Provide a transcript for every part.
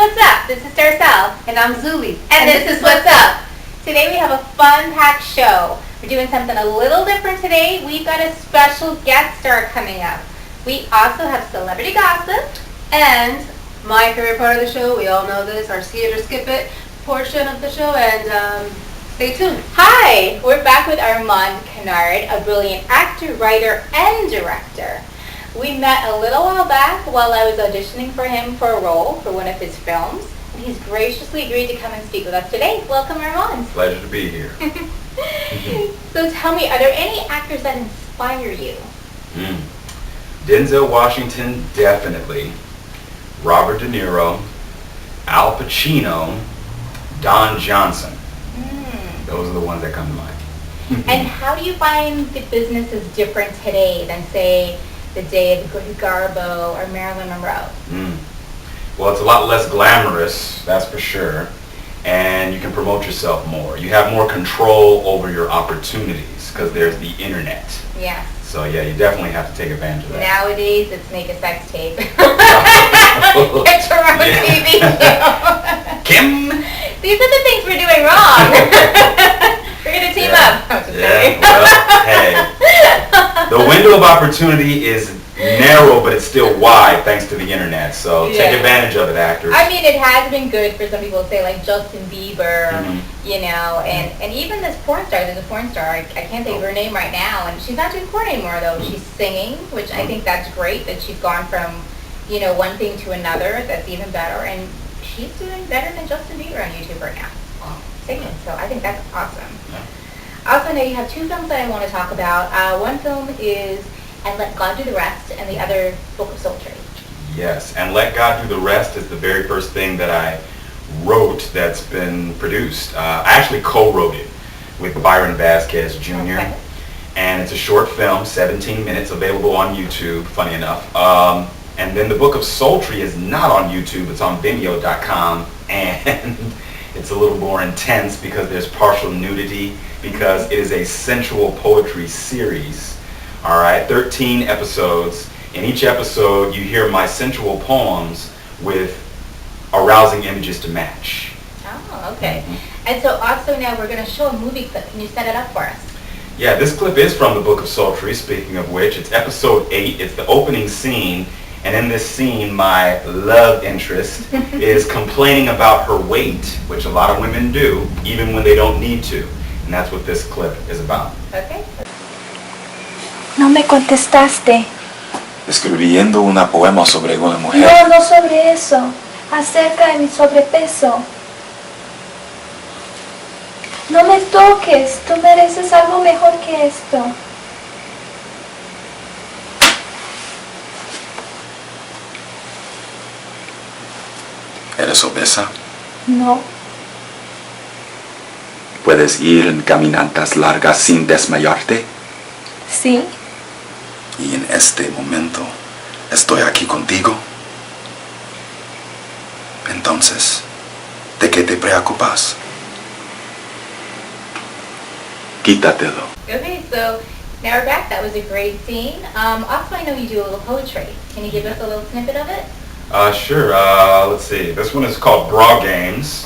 what's up? This is Darcell. And I'm Zuly. And this is What's Up. Today we have a fun-packed show. We're doing something a little different today. We've got a special guest star coming up. We also have celebrity gossip. And my favorite part of the show, we all know this, our see it or skip it portion of the show, and stay tuned. Hi, we're back with Armand Kennard, a brilliant actor, writer, and director. We met a little while back while I was auditioning for him for a role for one of his films. And he's graciously agreed to come and speak with us today. Welcome, Armand. Pleasure to be here. So tell me, are there any actors that inspire you? Denzel Washington, definitely. Robert De Niro, Al Pacino, Don Johnson. Those are the ones that come to mind. And how do you find the business is different today than, say, the day of Garbo or Marilyn Monroe? Well, it's a lot less glamorous, that's for sure. And you can promote yourself more. You have more control over your opportunities because there's the internet. Yeah. So yeah, you definitely have to take advantage of that. Nowadays, it's make a sex tape. Get your own TV show. Kim? These are the things we're doing wrong. We're going to team up. I'm just kidding. Well, hey. The window of opportunity is narrow, but it's still wide thanks to the internet. So take advantage of it, actors. I mean, it has been good for some people, say like Justin Bieber, you know, and even this porn star. There's a porn star. I can't think of her name right now, and she's not doing porn anymore though. She's singing, which I think that's great. That she's gone from, you know, one thing to another. That's even better, and she's doing better than Justin Bieber on YouTube right now. Singing. So I think that's awesome. Also, now you have two films that I want to talk about. One film is And Let God Do the Rest, and the other, Book of Sultry. Yes, And Let God Do the Rest is the very first thing that I wrote that's been produced. I actually co-wrote it with Byron Vasquez Jr. Okay. And it's a short film, 17 minutes, available on YouTube, funny enough. And then the Book of Sultry is not on YouTube, it's on Vimeo.com, and it's a little more intense because there's partial nudity, because it is a sensual poetry series. All right, 13 episodes. In each episode, you hear my sensual poems with arousing images to match. Oh, okay. And so also now we're going to show a movie clip. Can you set it up for us? Yeah, this clip is from the Book of Sultry, speaking of which. It's episode 8. It's the opening scene. And in this scene, my love interest is complaining about her weight, which a lot of women do, even when they don't need to. And that's what this clip is about. Okay. No me contestaste. Escribiendo una poema sobre una mujer. No, no sobre eso. Acerca de mi sobrepeso. No me toques. Tú mereces algo mejor que esto. ¿Eres obesa? No. ¿Puedes ir en caminatas largas sin desmayarte? Sí. Y en este momento estoy aquí contigo. Entonces, ¿de qué te preocupas? Quítatelo. Okay, so now we're back. That was a great scene. Also, I know you do a little poetry. Can you give us a little snippet of it? Sure. Let's see. This one is called Bra Games.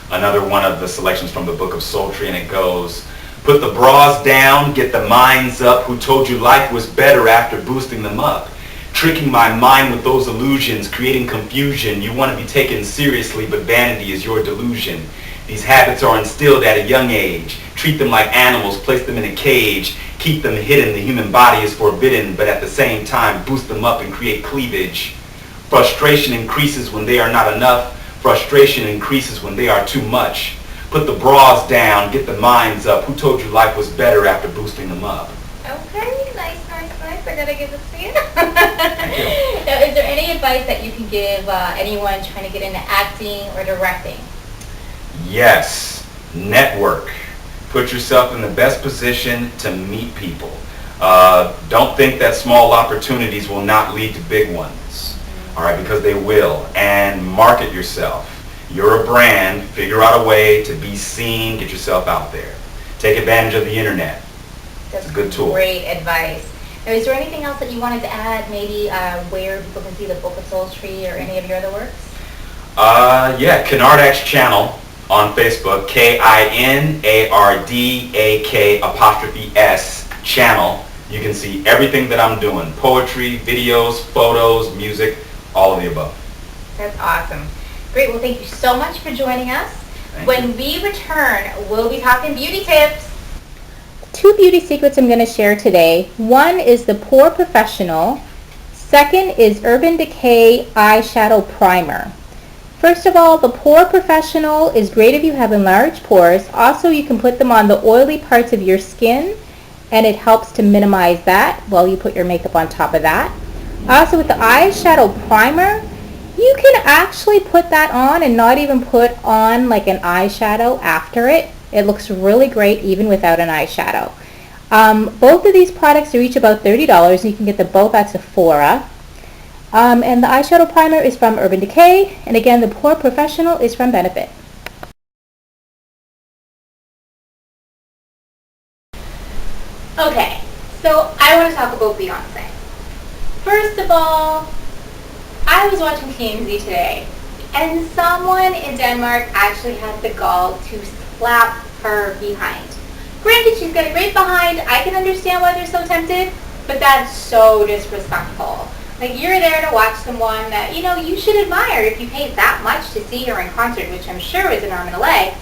Another one of the selections from the Book of Sultry, and it goes, put the bras down, get the minds up, who told you life was better after boosting them up. Tricking my mind with those illusions, creating confusion. You want to be taken seriously, but vanity is your delusion. These habits are instilled at a young age. Treat them like animals, place them in a cage. Keep them hidden, the human body is forbidden, but at the same time boost them up and create cleavage. Frustration increases when they are not enough. Frustration increases when they are too much. Put the bras down, get the minds up. Who told you life was better after boosting them up? Okay, nice. I gotta give this to you. Now, is there any advice that you can give anyone trying to get into acting or directing? Yes. Network. Put yourself in the best position to meet people. Don't think that small opportunities will not lead to big ones. All right, because they will. And market yourself. You're a brand. Figure out a way to be seen. Get yourself out there. Take advantage of the internet. That's a good tool. Great advice. Now, is there anything else that you wanted to add? Maybe where people can see the Book of Sultry or any of your other works? Yeah, Kinardax channel on Facebook, KINARDAK' channel. You can see everything that I'm doing. Poetry, videos, photos, music, all of the above. That's awesome. Great. Well, thank you so much for joining us. When we return, we'll be talking beauty tips. 2 beauty secrets I'm going to share today. One is the Pore Professional. Second is Urban Decay Eyeshadow Primer. First of all, the Pore Professional is great if you have enlarged pores. Also, you can put them on the oily parts of your skin, and it helps to minimize that while you put your makeup on top of that. Also, with the eyeshadow primer, you can actually put that on and not even put on like an eyeshadow after it. It looks really great even without an eyeshadow. Both of these products are each about $30, and you can get them both at Sephora. And the eyeshadow primer is from Urban Decay, and again, the Pore Professional is from Benefit. Okay, so I want to talk about Beyonce. First of all, I was watching TMZ today, and someone in Denmark actually had the gall to slap her behind. Granted, she's got a great behind. I can understand why they're so tempted, but that's so disrespectful. Like, you're there to watch someone that, you know, you should admire if you paid that much to see her in concert, which I'm sure was an arm and a leg.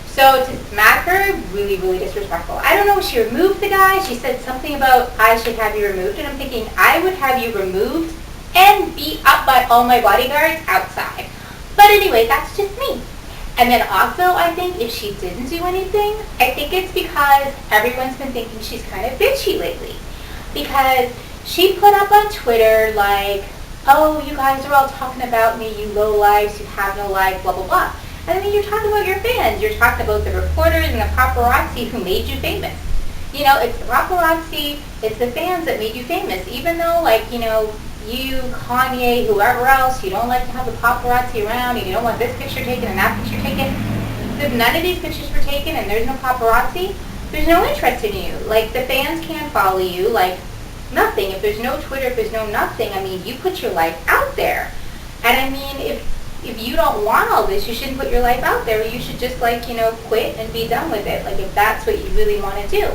So to smack her, really, really disrespectful. I don't know if she removed the guy. She said something about, I should have you removed, and I'm thinking, I would have you removed and beat up by all my bodyguards outside. But anyway, that's just me. And then also, I think if she didn't do anything, I think it's because everyone's been thinking she's kind of bitchy lately. Because she put up on Twitter like, oh, you guys are all talking about me, you low lives, you have no life, blah, blah, blah. And I mean, you're talking about your fans. You're talking about the reporters and the paparazzi who made you famous. You know, it's the paparazzi, it's the fans that made you famous. Even though, like, you know, you, Kanye, whoever else, you don't like to have the paparazzi around, and you don't want this picture taken and that picture taken. If none of these pictures were taken and there's no paparazzi, there's no interest in you. Like, the fans can't follow you, like, nothing. If there's no Twitter, if there's no nothing, I mean, you put your life out there. And I mean, if you don't want all this, you shouldn't put your life out there. You should just, like, you know, quit and be done with it, like, if that's what you really want to do.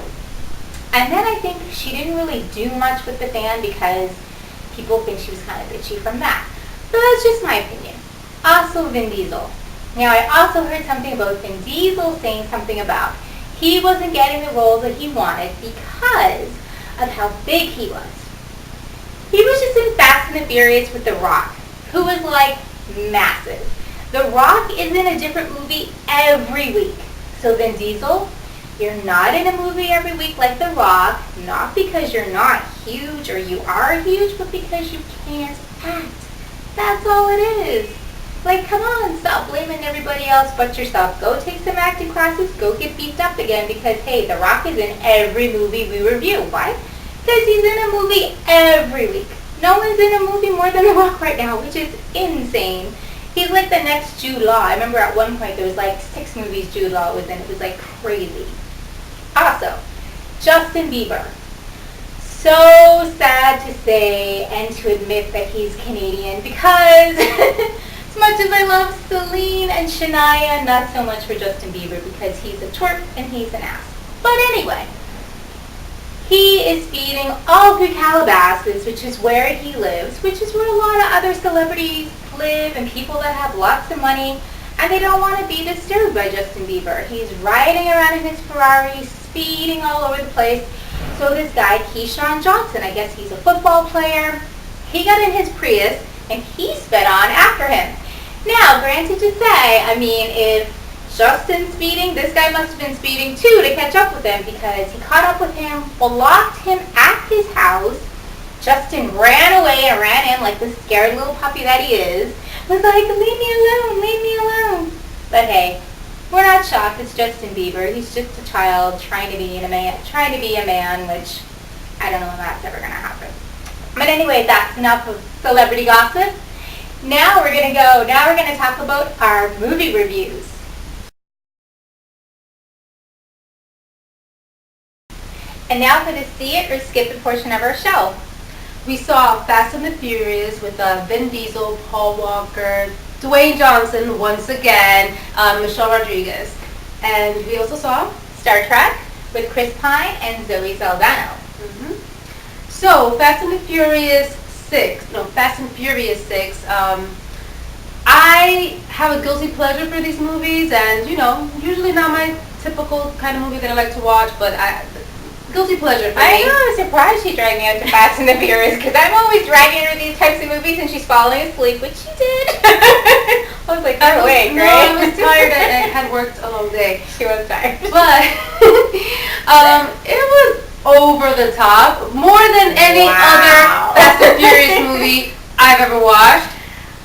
And then I think she didn't really do much with the fan because people think she was kind of bitchy from that. So that's just my opinion. Also, Vin Diesel. Now, I also heard something about Vin Diesel saying something about he wasn't getting the roles that he wanted because of how big he was. He was just in Fast and the Furious with The Rock, who was like massive. The Rock is in a different movie every week. So Vin Diesel, you're not in a movie every week like The Rock, not because you're not huge or you are huge, but because you can't act. That's all it is. Like, come on, stop blaming everybody else but yourself. Go take some acting classes, go get beefed up again because, hey, The Rock is in every movie we review. Why? Because he's in a movie every week. No one's in a movie more than The Rock right now, which is insane. He's like the next Jude Law. I remember at one point there was like 6 movies Jude Law was in. It was like crazy. Also, Justin Bieber. So sad to say and to admit that he's Canadian because as much as I love Celine and Shania, not so much for Justin Bieber because he's a twerp and he's an ass. But anyway, he is speeding all through Calabasas, which is where he lives, which is where a lot of other celebrities live and people that have lots of money, and they don't want to be disturbed by Justin Bieber. He's riding around in his Ferrari, speeding all over the place. So this guy, Keyshawn Johnson, I guess he's a football player, he got in his Prius and he sped on after him. Now, granted to say, I mean, if Justin's speeding, this guy must have been speeding too to catch up with him because he caught up with him, blocked him at his house. Justin ran away and ran in like the scared little puppy that he is. Was like, leave me alone, leave me alone. But hey, we're not shocked. It's Justin Bieber. He's just a child trying to be a man, which I don't know when that's ever going to happen. But anyway, that's enough of celebrity gossip. Now we're going to talk about our movie reviews. And now for the see it or skip it portion of our show. We saw Fast and the Furious with Vin Diesel, Paul Walker, Dwayne Johnson once again, Michelle Rodriguez. And we also saw Star Trek with Chris Pine and Zoe Saldana. So, Fast and Furious 6. I have a guilty pleasure for these movies, and usually not my typical kind of movie that I like to watch, but guilty pleasure for I me. know, I was surprised she dragged me out to Fast and the Furious, because I'm always dragging her to these types of movies and she's falling asleep, which she did. I was like, you're awake, No, right? I was tired. I had worked a long day. She was tired. But it was over the top, more than any other Fast and Furious movie I've ever watched.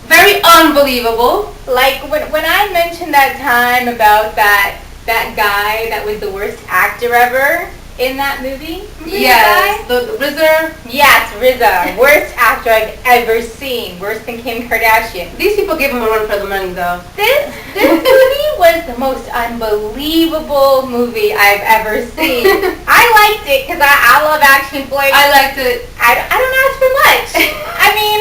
Very unbelievable. Like, when I mentioned that time about that guy that was the worst actor ever in that movie. Yes, the RZA. Yes, RZA. Worst actor I've ever seen. Worse than Kim Kardashian. These people give him a run for the money, though. This movie was the most unbelievable movie I've ever seen. I liked it because I love action flicks. I liked it. I don't ask for much. I mean,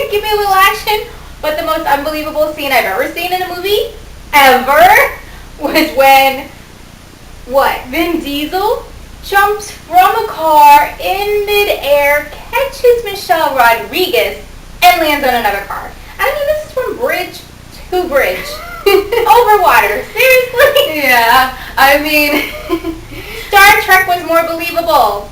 give me a little action. But the most unbelievable scene I've ever seen in a movie, ever, was when, Vin Diesel jumps from a car in midair, catches Michelle Rodriguez, and lands on another car. I mean, this is from bridge to bridge. Over water. Seriously? Yeah, I mean... Star Trek was more believable.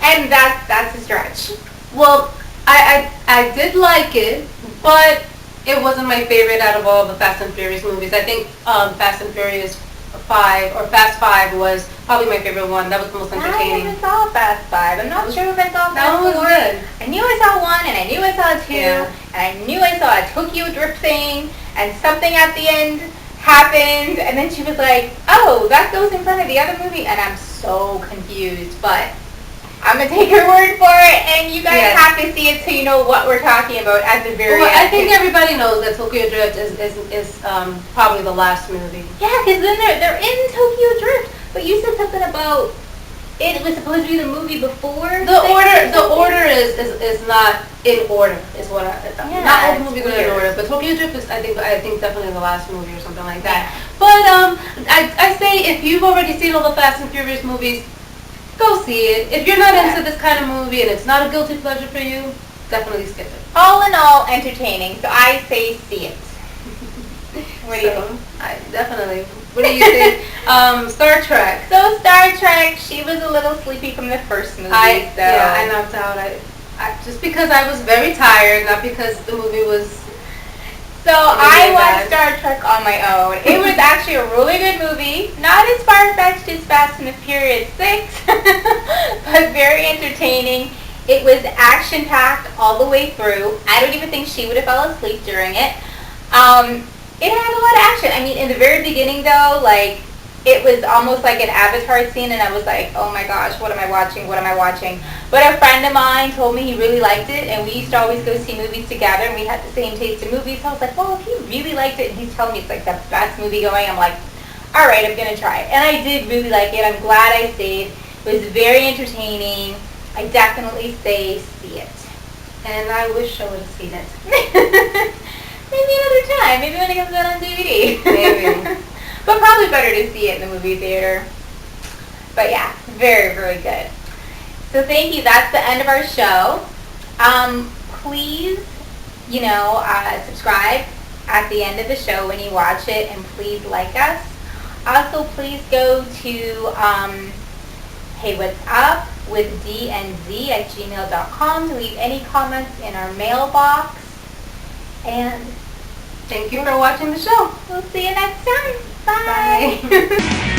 And that's a stretch. Well, I did like it, but it wasn't my favorite out of all the Fast and Furious movies. I think Fast and Furious 5 or Fast 5 was probably my favorite one. That was the most entertaining. I never saw Fast 5. I'm not sure if I saw That Fast one was 4. good. I knew I saw 1 and I knew I saw 2 Yeah. and I knew I saw a Tokyo Drift thing and something at the end happened and then she was like, oh, that goes in front of the other movie, and I'm so confused, but I'm going to take her word for it, and you guys have to see it so you know what we're talking about at the very Well, end. I think everybody knows that Tokyo Drift is probably the last movie. Yeah, because then they're in Tokyo Drift, but you said something about it was supposed to be the movie before. The order is not in order. Is what Yeah, not all the it's movies are in weird. order, but Tokyo Drift is I think definitely the last movie or something like that. But I say if you've already seen all the Fast and Furious movies, go see it. If you're not into this kind of movie and it's not a guilty pleasure for you, definitely skip it. All in all, entertaining. So I say see it. What do you think? I definitely. What do you think? Star Trek. So Star Trek, she was a little sleepy from the first movie. I knocked out. I just because I was very tired, not because the movie was. So I really watched bad. Star Trek on my own. It was actually a really good movie. Not as far-fetched as Fast and the Furious 6, but very entertaining. It was action-packed all the way through. I don't even think she would have fell asleep during it. It had a lot of action. I mean, in the very beginning, though, like, it was almost like an Avatar scene, and I was like, oh my gosh, what am I watching? What am I watching? But a friend of mine told me he really liked it, and we used to always go see movies together, and we had the same taste in movies. So I was like, well, if he really liked it, and he's telling me it's like the best movie going, I'm like, all right, I'm going to try it. And I did really like it. I'm glad I stayed. It was very entertaining. I definitely say see it. And I wish I would have seen it. Maybe another time. Maybe when it comes out on DVD. Maybe. But probably better to see it in the movie theater. But yeah, very, very good. So thank you. That's the end of our show. Please, subscribe at the end of the show when you watch it, and please like us. Also, please go to Hey What's Up with dnz@gmail.com to leave any comments in our mailbox. And Thank you for watching the show. we'll see you next time. Bye. Bye.